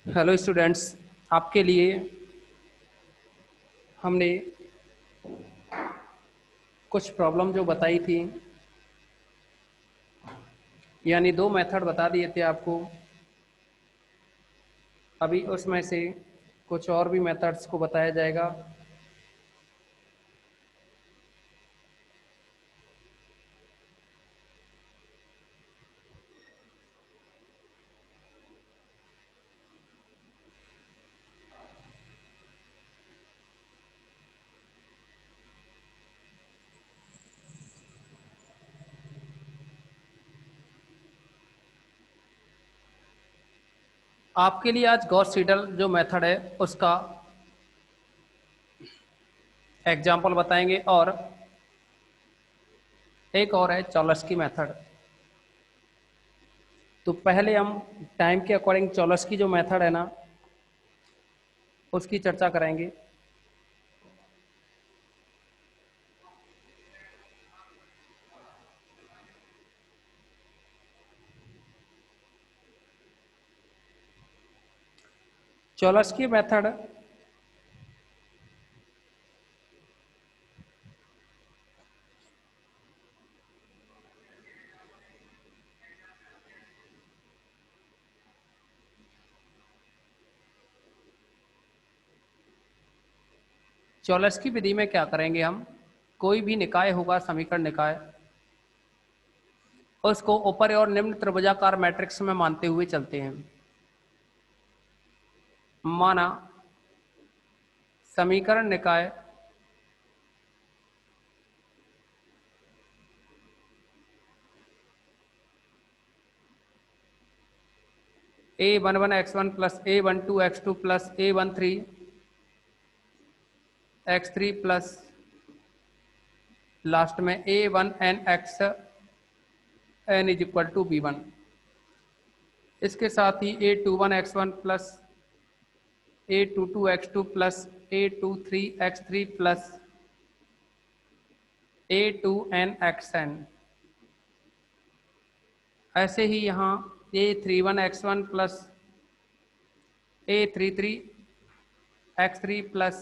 Hello students, आपके लिए हमने कुछ प्रॉब्लम जो बताई थी, यानी दो मेथड बता दिए थे आपको। अभी उसमें से कुछ और भी मेथड्स को बताया जाएगा। आपके लिए आज गॉस सीडल जो मेथड है उसका एग्जाम्पल बताएंगे, और एक और है चॉलस्की मेथड। तो पहले हम टाइम के अकॉर्डिंग चॉलस्की जो मेथड है ना, उसकी चर्चा करेंगे। चॉलस्की मेथड चॉलस्की विधि में क्या करेंगे, हम कोई भी निकाय होगा, समीकरण निकाय, उसको ऊपर और निम्न त्रिभुजाकार मैट्रिक्स में मानते हुए चलते हैं। माना समीकरण निकाय a11x1 plus a12x2 plus a13x3 plus last में a1nx n is equal to b1। इसके साथ ही a21x1 plus a22x2 plus a23x3 plus a2nxn। ऐसे ही यहाँ a31x1 plus a33x3 plus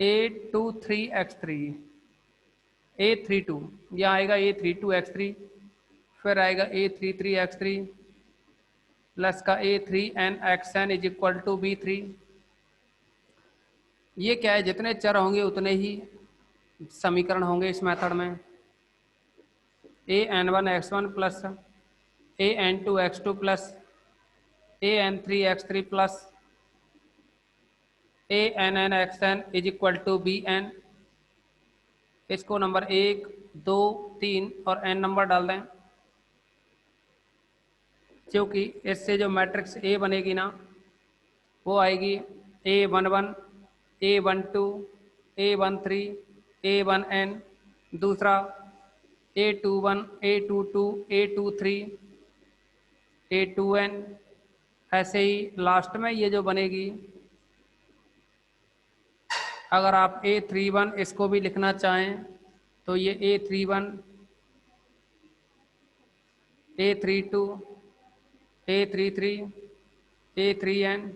a23x3 a32, यह आएगा a32x3, फिर आएगा a33x3 प्लस का a3nxn is equal to b3। ये क्या है, जितने चर होंगे उतने ही समीकरण होंगे इस मेथड में। an1x1 plus an2x2 plus an3x3 plus annxn is equal to bn। इसको नंबर 1, 2, 3 और n नंबर डाल दें, क्योंकि इससे जो मैट्रिक्स A बनेगी ना, वो आएगी a11, a12, a13, a1n, दूसरा a21, a22, a23, a2n। ऐसे ही लास्ट में ये जो बनेगी, अगर आप a31 इसको भी लिखना चाहें तो ये a31, a32, a33, a3n,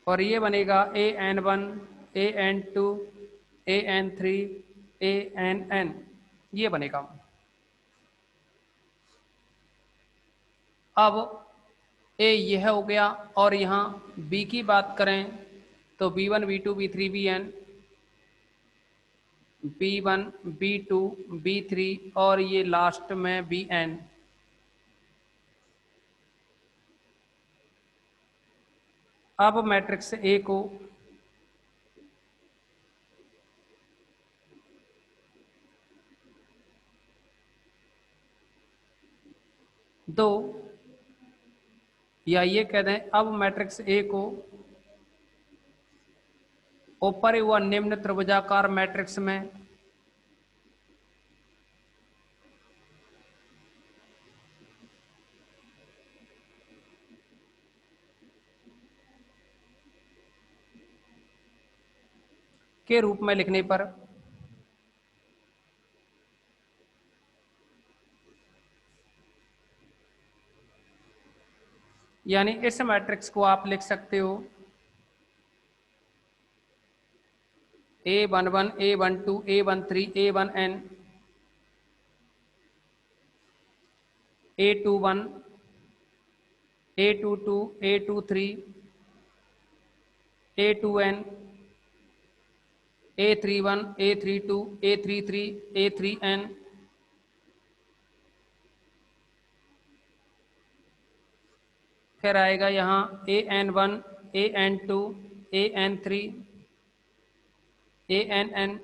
और ये बनेगा an1, an2, an3, ann, ये बनेगा। अब A यह हो गया, और यहाँ B की बात करें तो B1, B2, B3, Bn, B1, B2, B3 और ये लास्ट में Bn। अब मैट्रिक्स A को दो, या ये कह दें, अब मैट्रिक्स A को ऊपर व निम्न त्रिभुजाकार मैट्रिक्स में के रूप में लिखने पर यानी इस मैट्रिक्स को आप लिख सकते हो A11 A12 A13 A1n A21 A22 A23 A2n A31 A32 A33 A3n फिर आएगा यहाँ AN1 AN2 AN3 ANN।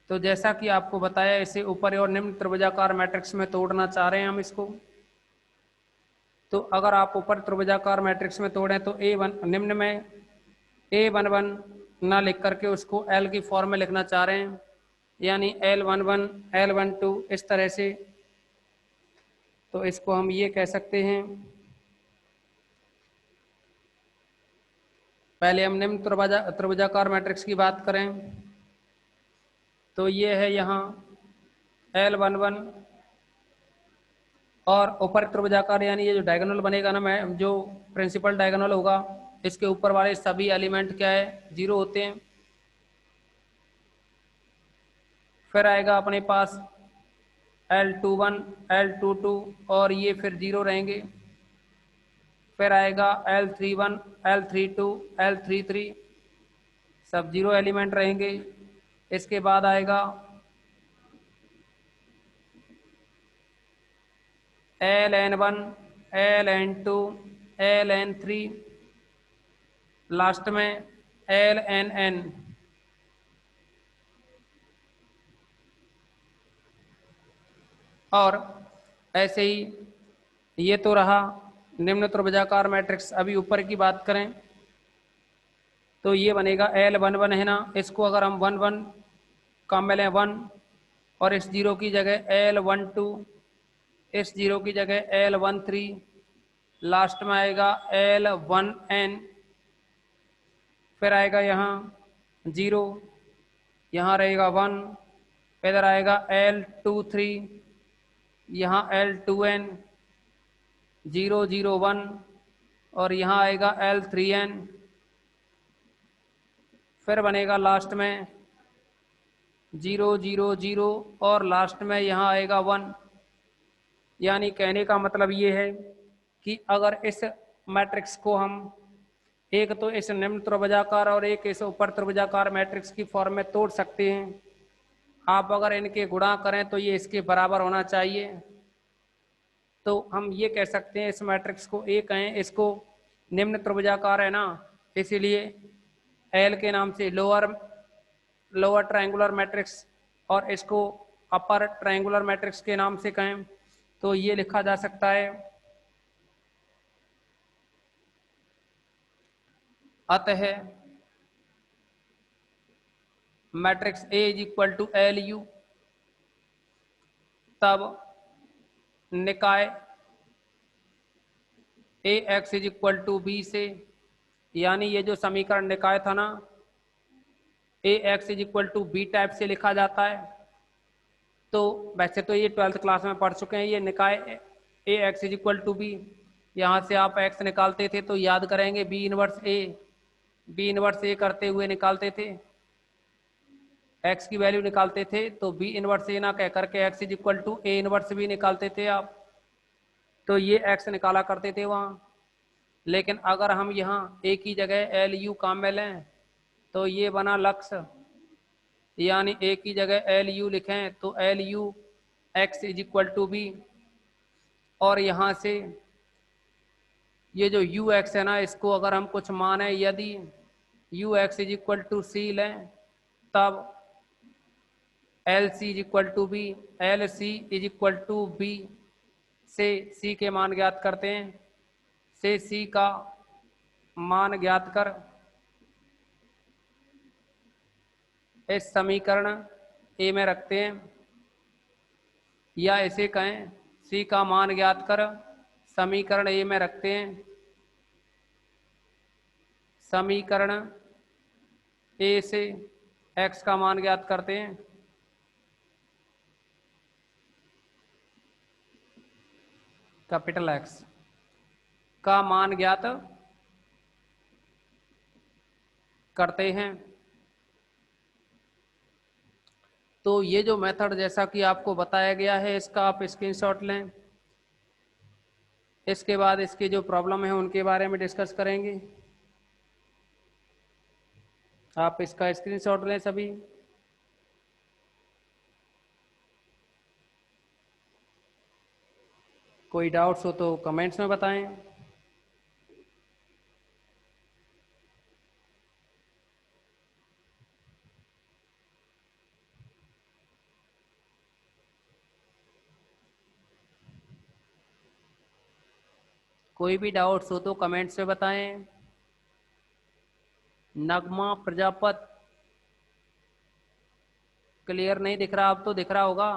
तो जैसा कि आपको बताया, इसे ऊपर और निम्न त्रिभुजाकार मैट्रिक्स में तोड़ना चाह रहे हैं हम इसको। तो अगर आप ऊपर त्रिभुजाकार मैट्रिक्स में तोड़ें तो A1 निम्न में A11 ना लिख करके उसको L की फॉर्म में लिखना चाह रहे हैं, यानी L11 L12 इस तरह से। तो इसको हम ये कह सकते हैं, पहले हम निम्न त्रिभुजाकार मैट्रिक्स की बात करें तो ये है यहाँ L11 और ऊपर त्रिभुजाकार, यानी ये जो डायगोनल बनेगा ना, मैं जो प्रिंसिपल डायगोनल होगा इसके ऊपर वाले सभी एलिमेंट क्या है, 0 होते हैं। फिर आएगा अपने पास L21 L22 और ये फिर 0 रहेंगे। फिर आएगा L31 L32 L33 सब 0 एलिमेंट रहेंगे। इसके बाद आएगा LN1 LN2 LN3 लास्ट में LNN। और ऐसे ही ये तो रहा निम्न त्रिभुजाकार मैट्रिक्स। अभी ऊपर की बात करें तो ये बनेगा L11 है ना, इसको अगर हम 1 का मिले 1 और इस 0 की जगह L12, इस 0 की जगह L13, लास्ट में आएगा L1n। फिर आएगा यहाँ 0, यहाँ रहेगा 1, इधर आएगा L23, यहाँ L2n 0 0 1 और यहाँ आएगा L3n। फिर बनेगा लास्ट में 0 0 0 और लास्ट में यहाँ आएगा 1। यानी कहने का मतलब ये है कि अगर इस मैट्रिक्स को हम एक तो इस निम्न त्रिभुजाकार और एक इस ऊपर त्रिभुजाकार मैट्रिक्स की फॉर्म में तोड़ सकते हैं। आप अगर इनके गुणा करें तो ये इसके बराबर होना चाहिए। तो हम ये कह सकते हैं इस मैट्रिक्स को ए कहें, इसको निम्न त्रिभुजाकार है ना, इसीलिए एल के नाम से लोअर ट्रायंगुलर मैट्रिक्स, और इसको अपर ट्रायंगुलर मैट्रिक्स के नाम से कहें तो ये लिखा जा सकता है। अतः matrix A is equal to LU, तब निकाय AX is equal to B से, यानी ये जो समीकरण निकाय था ना, AX is equal to B type से लिखा जाता है। तो वैसे तो ये 12th क्लास में पढ़ चुके हैं, ये निकाय AX is equal to B। यहाँ से आप X निकालते थे तो याद करेंगे B इनवर्स A करते हुए निकालते थे, X की वैल्यू निकालते थे तो B इनवर्स A ना कह करके X is equal to A inverse B निकालते थे आप। तो ये X निकाला करते थे वहाँ। लेकिन अगर हम यहाँ A की जगह LU काम में लें तो ये बना लक्ष्य, यानी A की जगह LU लिखें तो LU X is equal to B। और यहाँ से ये जो UX है ना, इसको अगर हम कुछ माने, यदि UX is equal to C लें तब LC is equal to B, LC is equal to B से C के मान ज्ञात करते हैं, से C का मान ज्ञात कर इस समीकरण A में रखते हैं, या इसे कहें C का मान ज्ञात कर समीकरण A में रखते हैं। समीकरण ए से एक्स का मान ज्ञात करते हैं। कैपिटल एक्स का मान ज्ञात करते हैं। तो ये जो मेथड जैसा कि आपको बताया गया है इसका आप स्क्रीनशॉट लें। इसके बाद इसकी जो प्रॉब्लम है उनके बारे में डिस्कस करेंगे। आप इसका स्क्रीनशॉट लें सभी। कोई डाउट्स हो तो कमेंट्स में बताएं। कोई भी डाउट्स हो तो कमेंट्स में बताएं। नगमा प्रजापत क्लियर नहीं दिख रहा, अब तो दिख रहा होगा।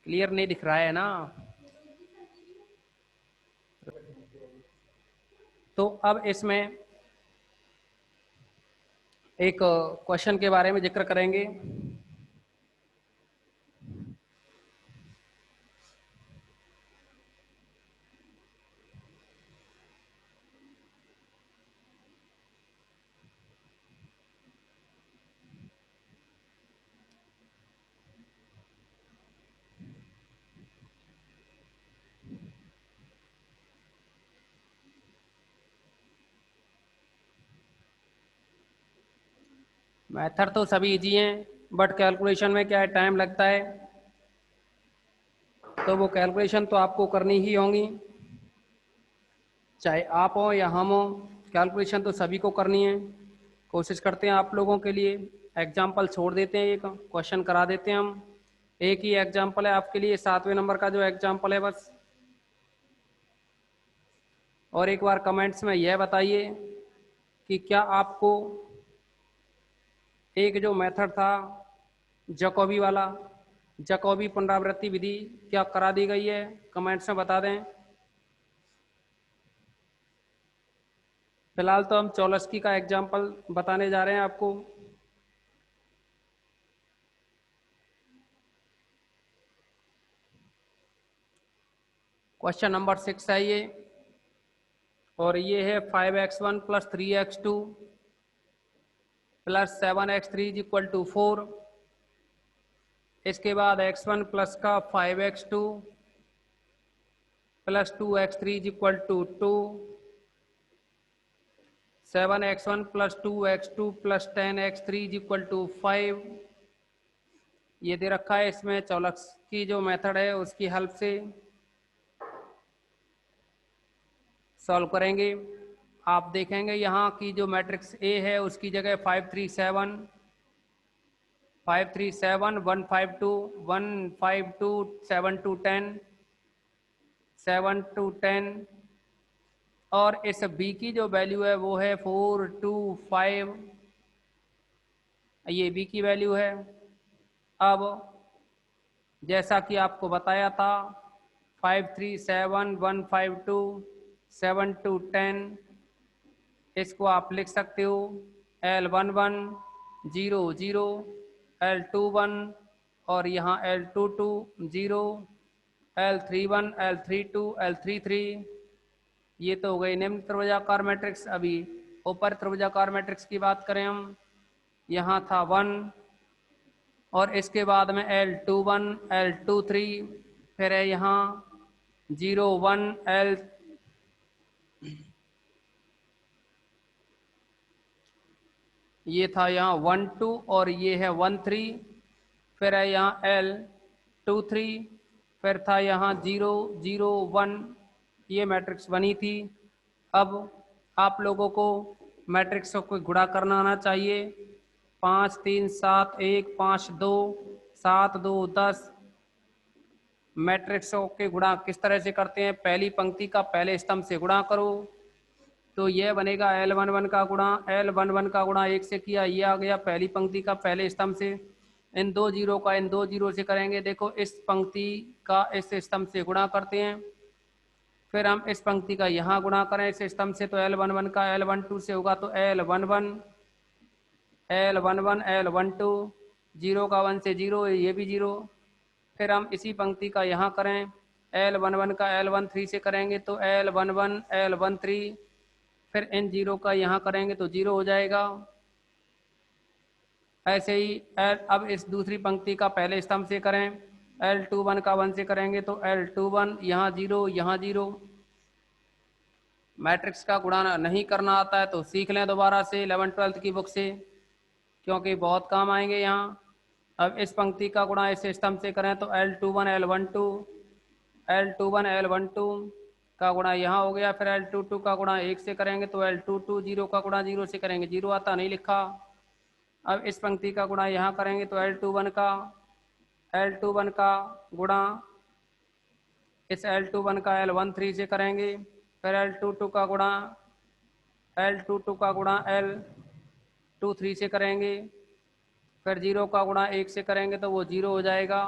क्लियर नहीं दिख रहा है ना। तो अब इसमें एक क्वेश्चन के बारे में जिक्र करेंगे। मेथड तो सभी इजी हैं, बट कैलकुलेशन में क्या है, टाइम लगता है। तो वो कैलकुलेशन तो आपको करनी ही होंगी, चाहे आप हो या हम हो। कैलकुलेशन तो सभी को करनी है। कोशिश करते हैं आप लोगों के लिए एग्जाम्पल छोड़ देते हैं, एक क्वेश्चन करा देते हैं हम। एक ही एग्जाम्पल है आपके लिए, 7वें नंबर का जो एग्जाम्पल है बस। और एक बार कमेंट्स में यह बताइए कि क्या आपको एक जो मेथड था जैकोबी वाला, जैकोबी पुनरावृत्ति विधि, क्या करा दी गई है? कमेंट्स में बता दें। फिलहाल तो हम चौलस्की का एग्जाम्पल बताने जा रहे हैं आपको। क्वेश्चन नंबर 6 है ये, और ये है 5x1 plus 3x2 plus 7x3 is equal to 4। इसके बाद x1 प्लस का 5x2 plus 2x3 is equal to 2, 7x1 plus 2x2 plus 10x3 is equal to 5। ये दे रखा है। इसमें चौलस्की जो मेथड है उसकी हेल्प से सॉल्व करेंगे। आप देखेंगे यहाँ की जो मैट्रिक्स ए है उसकी जगह 5 3 7 5 3 7 1 5 2 1 5 2 7 2 10 7 2 10, और इस बी की जो वैल्यू है वो है 4 2 5। ये बी की वैल्यू है। अब जैसा कि आपको बताया था 5 3 7 1 5 2 7 2 10, इसको आप लिख सकते हो L11 0 0 L21 और यहाँ L22 0 L31 L32 L33। ये तो हो गई निम्न त्रिभुजाकार मैट्रिक्स। अभी ऊपर त्रिभुजाकार मैट्रिक्स की बात करें हम, यहाँ था 1 और इसके बाद में L21 L23, फिर है यहाँ 0 1 L, ये था यहाँ 1 2 और ये है 1 3, फिर है यहाँ L23, फिर था यहाँ 0 0 1। ये मैट्रिक्स बनी थी। अब आप लोगों को मैट्रिक्स को गुणा करना आना चाहिए। 5 3 7 1 5 2 7 2 10। मैट्रिक्सों के गुणा किस तरह से करते हैं? पहली पंक्ति का पहले स्तंभ से गुणा करो, तो यह बनेगा L11 का गुणा, L11 का गुणा 1 से किया, ये आ गया पहली पंक्ति का पहले स्तंभ से। इन दो जीरो का इन दो जीरो से करेंगे। देखो इस पंक्ति का इस स्तंभ से गुणा करते हैं, फिर हम इस पंक्ति का यहाँ गुणा करें इस स्तंभ से, तो L11 का L12 से होगा तो L11 L11 L12, जीरो का 1 से जीरो, ये भी जीरो। फिर हम इसी पंक्ति का यहाँ करें L11 का L13 से करेंगे तो L11 L13, फिर इन जीरो का यहाँ करेंगे तो जीरो हो जाएगा। ऐसे ही अब इस दूसरी पंक्ति का पहले स्तंभ से करें, L21 का 1 से करेंगे तो L21, यहाँ जीरो यहाँ जीरो। मैट्रिक्स का गुणा नहीं करना आता है तो सीख लें दोबारा से 11th-12th की बुक से, क्योंकि बहुत काम आएंगे यहाँ। अब इस पंक्ति का गुणा इस स्तंभ से करें तो L21 L12, L21 L12 का गुणा यहाँ हो गया। फिर L22 का गुणा 1 से करेंगे तो L22, जीरो का गुणा जीरो से करेंगे, जीरो आता नहीं लिखा। अब इस पंक्ति का गुणा यहाँ करेंगे तो L21 का गुणा इस L21 का L13 से करेंगे, फिर L22 का गुणा L23 से करेंगे, फिर जीरो का गुणा 1 से करेंगे तो वो जीरो हो जाएगा।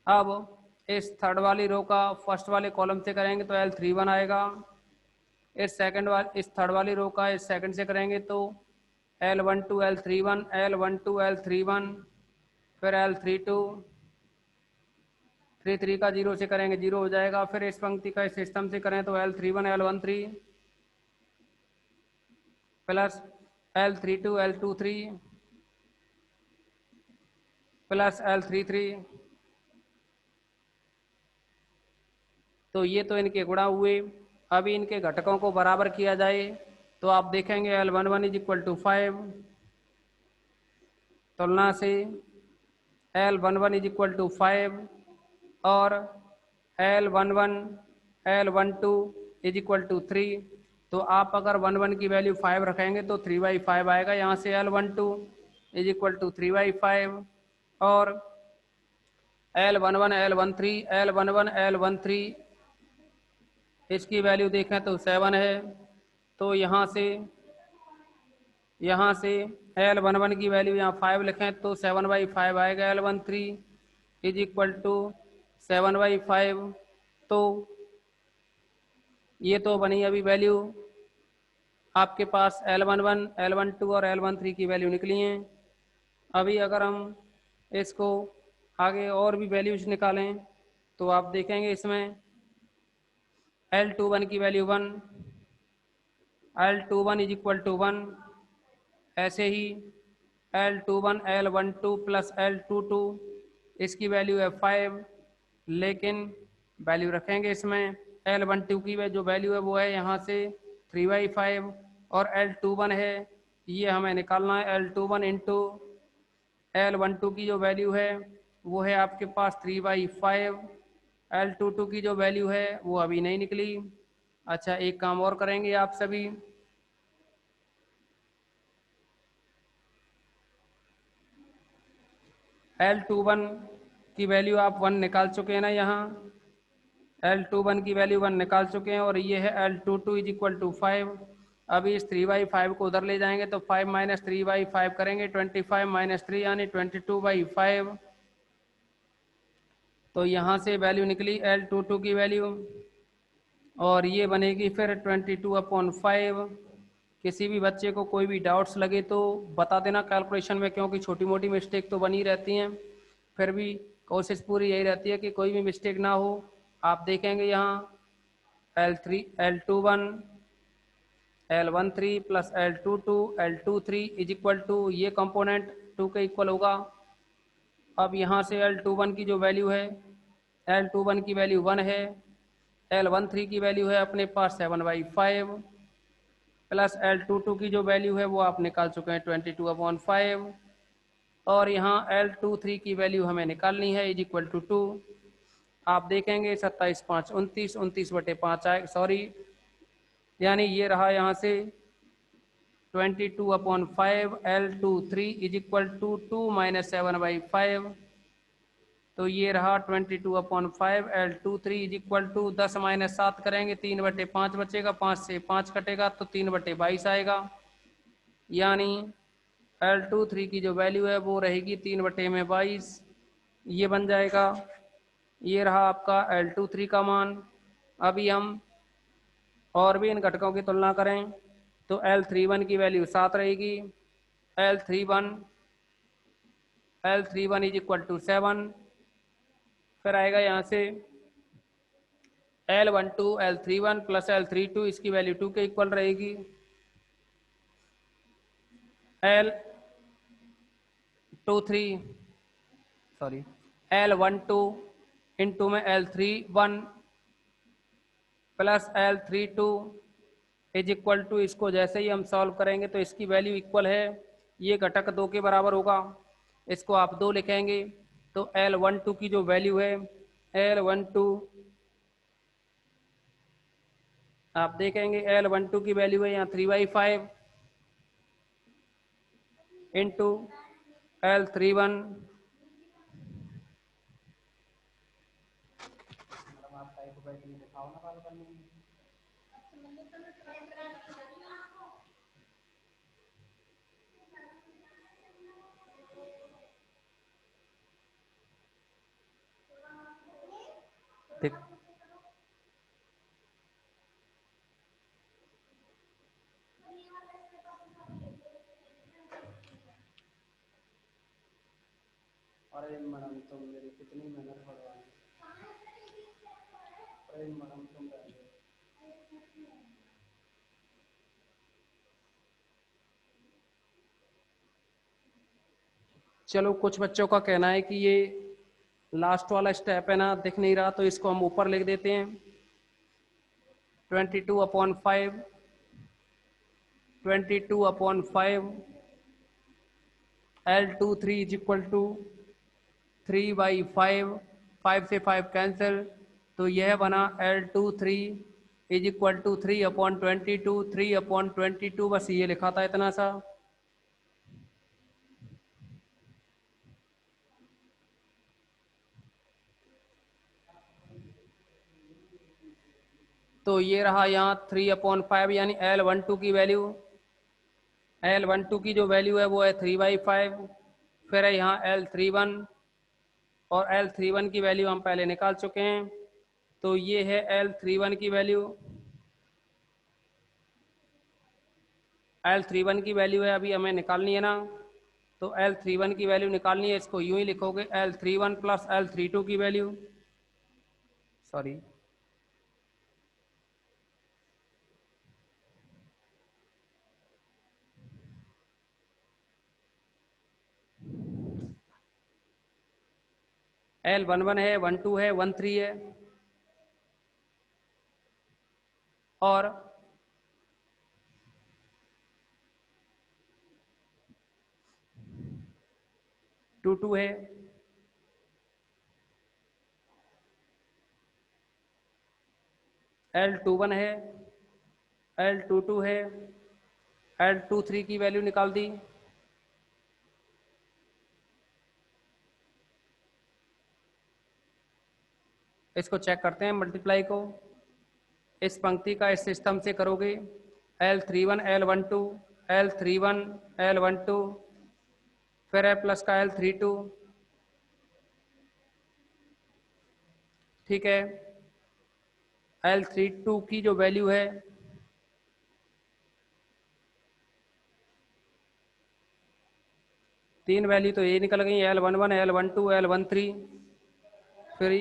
अब इस थर्ड वाली रो का फर्स्ट वाले कॉलम से करेंगे तो L31 आएगा। इस थर्ड वाली रो का इस सेकंड से करेंगे तो L12 L31 L12 L31, फिर L32 33 का जीरो से करेंगे, जीरो हो जाएगा। फिर इस पंक्ति का इस स्तंभ से करें तो L31 L13 plus L32 L23 plus L33। तो ये तो इनके गुणा हुए। अभी इनके घटकों को बराबर किया जाए तो आप देखेंगे L11 = 5, तुलना से L11 = 5 और L11 L12 = 3। तो आप अगर 11 की वैल्यू 5 रखेंगे तो 3/5 आएगा। यहाँ से L12 = 3/5 और L11 L13 इसकी वैल्यू देखें तो 7 है। तो यहाँ से L11 की वैल्यू यहाँ 5 लिखें तो 7/5 आएगा। L13 = 7/5। तो ये तो बनी अभी वैल्यू आपके पास L11 L12 और L13 की वैल्यू निकली हैं। अभी अगर हम इसको आगे और भी वैल्यूज निकालें तो आप देखेंगे इसमें L21 की वैल्यू 1, L21 = 1। ऐसे ही L21 L12 प्लस L22 इसकी वैल्यू है 5, लेकिन वैल्यू रखेंगे इसमें L12 की जो वैल्यू है वो है यहाँ से 3/5 और L21 है ये हमें निकालना है। L21 इंटू L12 की जो वैल्यू है वो है आपके पास 3/5। L22 की जो वैल्यू है वो अभी नहीं निकली। अच्छा, एक काम और करेंगे आप सभी, L21 की वैल्यू आप 1 निकाल चुके हैं ना, यहाँ L21 की वैल्यू 1 निकाल चुके हैं और ये है L22 = 5। अभी इस 3/5 को उधर ले जाएंगे तो 5 - 3/5 करेंगे, 25 - 3 यानी 22/5। तो यहाँ से वैल्यू निकली L22 की वैल्यू और ये बनेगी फिर 22/5। किसी भी बच्चे को कोई भी डाउट्स लगे तो बता देना कैलकुलेशन में, क्योंकि छोटी मोटी मिस्टेक तो बनी रहती हैं। फिर भी कोशिश पूरी यही रहती है कि कोई भी मिस्टेक ना हो। आप देखेंगे यहाँ L21 L13 plus L22 L23 = ये कंपोनेंट 2 के इक्वल होगा। अब यहाँ से L21 की जो वैल्यू है, L21 की वैल्यू 1 है, L13 की वैल्यू है अपने पास 7/5 प्लस L22 की जो वैल्यू है वो आप निकाल चुके हैं 22/5 और यहाँ L23 की वैल्यू हमें निकालनी है = 2। आप देखेंगे 27 × 5 = 29 आए, सॉरी, यानी ये रहा यहाँ से 22/5 L23 = 2 - 7/5। तो ये रहा 22/5 L23 = 10 - 7 करेंगे 3/5 बचेगा, 5 से 5 कटेगा तो 3/22 आएगा। यानी L23 की जो वैल्यू है वो रहेगी 3/22, ये बन जाएगा। ये रहा आपका L23 का मान। अभी हम और भी इन घटकों की तुलना करें तो L31 की वैल्यू 7 रहेगी। L31 is equal to 7। फिर आएगा यहाँ से L12 L31 प्लस L32, इसकी वैल्यू 2 के इक्वल रहेगी। L12 इंटू में L31 plus L32 is equal to, इसको जैसे ही हम सॉल्व करेंगे तो इसकी वैल्यू इक्वल है, ये घटक 2 के बराबर होगा, इसको आप 2 लिखेंगे। तो L12 की जो वैल्यू है, L12 आप देखेंगे L12 की वैल्यू है यहाँ 3/5 इंटू L31। देख अरे मैडम तुम मेरी कितनी मेहनत करवा रही हो। अरे मैडम तुम चलो, कुछ बच्चों का कहना है कि ये लास्ट वाला स्टेप है ना, दिख नहीं रहा, तो इसको हम ऊपर लिख देते हैं। 22/5 22/5 L23 इज इक्वल टू 3/5, 5 से 5 कैंसिल, तो यह बना L23 इज इक्वल टू 3/22, 3/22, बस ये लिखा था इतना सा। तो ये रहा यहाँ 3/5, यानी L12 की वैल्यू, L12 की जो वैल्यू है वो है 3/5। फिर है यहाँ L31, और L31 की वैल्यू हम पहले निकाल चुके हैं, तो ये है L31 की वैल्यू। L31 की वैल्यू है, अभी हमें निकालनी है ना, तो L31 की वैल्यू निकालनी है, इसको यूं ही लिखोगे L31 प्लस L32 की वैल्यू, सॉरी L11 है, 12 है, 13 है, और टू है, L21 है, L22 है, L23 की वैल्यू निकाल दी। इसको चेक करते हैं मल्टीप्लाई को, इस पंक्ति का इस सिस्टम से करोगे, L31 L12 L31 L12, फिर है प्लस का L32, ठीक है। L32 की जो वैल्यू है, तीन वैल्यू तो ये निकल गई, L11 L12 L13, फिर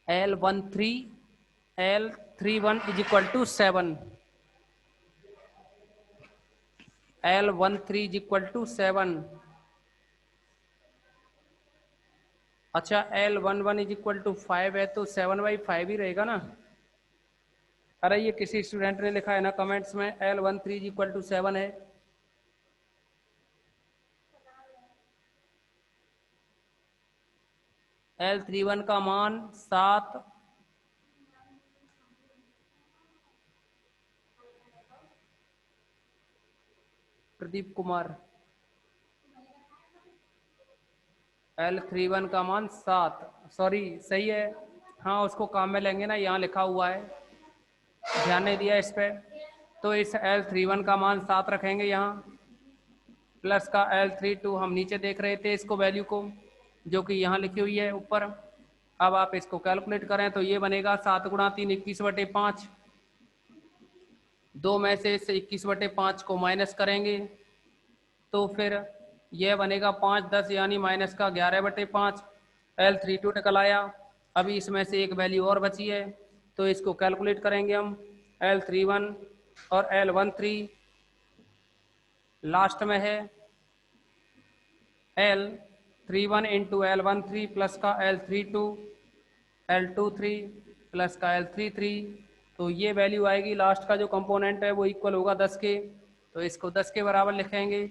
L13 L31 is equal to 7, L13 is equal to 7। अच्छा, L11 इज इक्वल टू 5 है, तो 7/5 ही रहेगा ना। अरे ये किसी स्टूडेंट ने लिखा है ना कमेंट्स में L13 इज इक्वल टू 7 है। L31 का मान 7, प्रदीप कुमार, L31 का मान 7, सॉरी सही है, हाँ उसको काम में लेंगे ना, यहाँ लिखा हुआ है, ध्यान नहीं दिया इस पे। तो इस L31 का मान 7 रखेंगे यहाँ, प्लस का L32 हम नीचे देख रहे थे इसको वैल्यू को, जो कि यहाँ लिखी हुई है ऊपर। अब आप इसको कैलकुलेट करें तो ये बनेगा 7 गुणा 3 21/5, 2 में से इस 21/5 को माइनस करेंगे तो फिर यह बनेगा 5 10 यानी माइनस का 11/5, L32 निकल आया। अभी इसमें से एक वैल्यू और बची है तो इसको कैलकुलेट करेंगे हम, L31 और L13 लास्ट में है, L31 इंटू L13 प्लस का L32, L23 प्लस का L33, तो ये वैल्यू आएगी लास्ट का जो कंपोनेंट है वो इक्वल होगा 10 के, तो इसको 10 के बराबर लिखेंगे।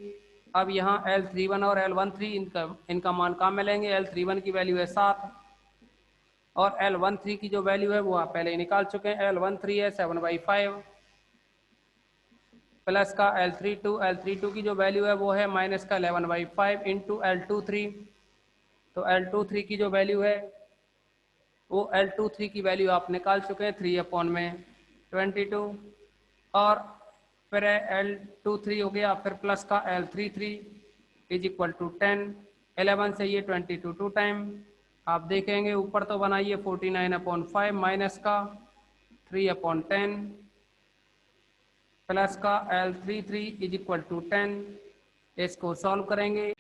अब यहाँ L31 और L13 इनका मान काम में लेंगे। L31 की वैल्यू है 7 और L13 की जो वैल्यू है वो आप पहले ही निकाल चुके हैं, L13 है 7/5 प्लस का L32 की जो वैल्यू है वो है माइनस का 11/5 इंटू L23, तो L23 की जो वैल्यू है वो L23 की वैल्यू आप निकाल चुके हैं 3/22 और फिर L23 हो गया, फिर प्लस का L33 इज इक्वल टू 10, 11 से ये 22 टू टाइम आप देखेंगे ऊपर तो बनाइए 49/5 माइनस का 3/10 प्लस का L33 इज इक्वल टू 10, इसको सॉल्व करेंगे